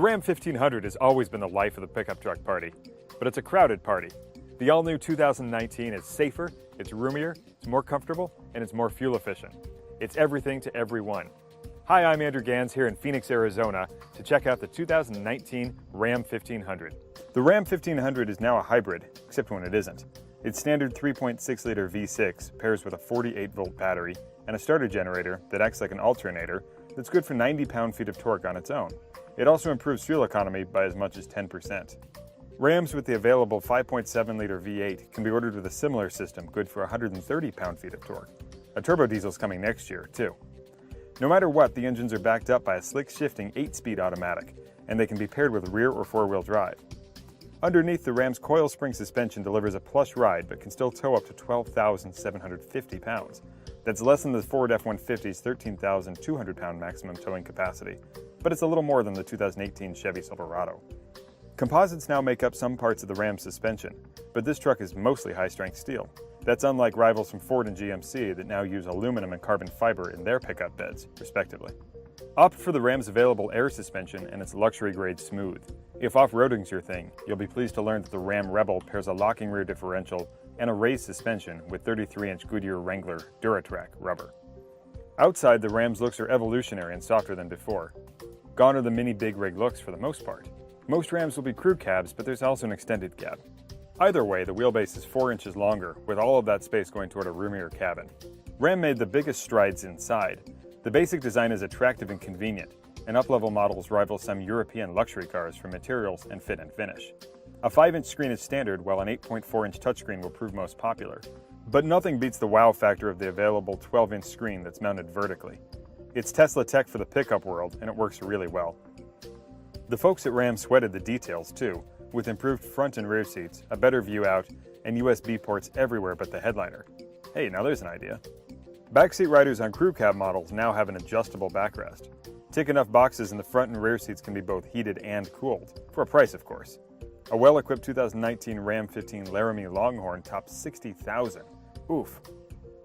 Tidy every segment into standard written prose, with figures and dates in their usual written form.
Ram 1500 has always been the life of the pickup truck party, but it's a crowded party. The all-new 2019 is safer, it's roomier, it's more comfortable, and it's more fuel efficient. It's everything to everyone. Hi, I'm Andrew Gans here in Phoenix, Arizona to check out the 2019 Ram 1500. The Ram 1500 is now a hybrid, except when it isn't. Its standard 3.6-liter V6 pairs with a 48-volt battery and a starter generator that acts like an alternator that's good for 90 pound-feet of torque on its own. It also improves fuel economy by as much as 10%. Rams with the available 5.7-liter V8 can be ordered with a similar system good for 130 pound-feet of torque. A turbo diesel's coming next year, too. No matter what, the engines are backed up by a slick-shifting 8-speed automatic, and they can be paired with rear or four-wheel drive. Underneath, the Ram's coil spring suspension delivers a plush ride but can still tow up to 12,750 pounds. That's less than the Ford F-150's 13,200-pound maximum towing capacity, but it's a little more than the 2018 Chevy Silverado. Composites now make up some parts of the Ram suspension, but this truck is mostly high-strength steel. That's unlike rivals from Ford and GMC that now use aluminum and carbon fiber in their pickup beds, respectively. Opt for the Ram's available air suspension and its luxury-grade smooth. If off-roading's your thing, you'll be pleased to learn that the Ram Rebel pairs a locking rear differential and a raised suspension with 33-inch Goodyear Wrangler Duratrac rubber. Outside, the Ram's looks are evolutionary and softer than before. Gone are the mini big rig looks for the most part. Most Rams will be crew cabs, but there's also an extended cab. Either way, the wheelbase is 4 inches longer, with all of that space going toward a roomier cabin. Ram made the biggest strides inside. The basic design is attractive and convenient, and up-level models rival some European luxury cars for materials and fit and finish. A 5-inch screen is standard, while an 8.4-inch touchscreen will prove most popular. But nothing beats the wow factor of the available 12-inch screen that's mounted vertically. It's Tesla tech for the pickup world, and it works really well. The folks at Ram sweated the details too, with improved front and rear seats, a better view out, and USB ports everywhere but the headliner. Hey, now there's an idea. Backseat riders on crew cab models now have an adjustable backrest. Tick enough boxes and the front and rear seats can be both heated and cooled, for a price of course. A well-equipped 2019 Ram 15 Laramie Longhorn tops $60,000. Oof.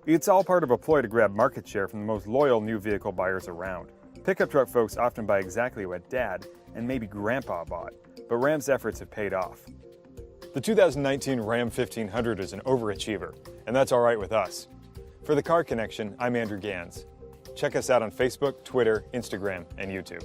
It's all part of a ploy to grab market share from the most loyal new vehicle buyers around. Pickup truck folks often buy exactly what Dad and maybe Grandpa bought, but Ram's efforts have paid off. The 2019 Ram 1500 is an overachiever, and that's all right with us. For The Car Connection, I'm Andrew Gans. Check us out on Facebook, Twitter, Instagram, and YouTube.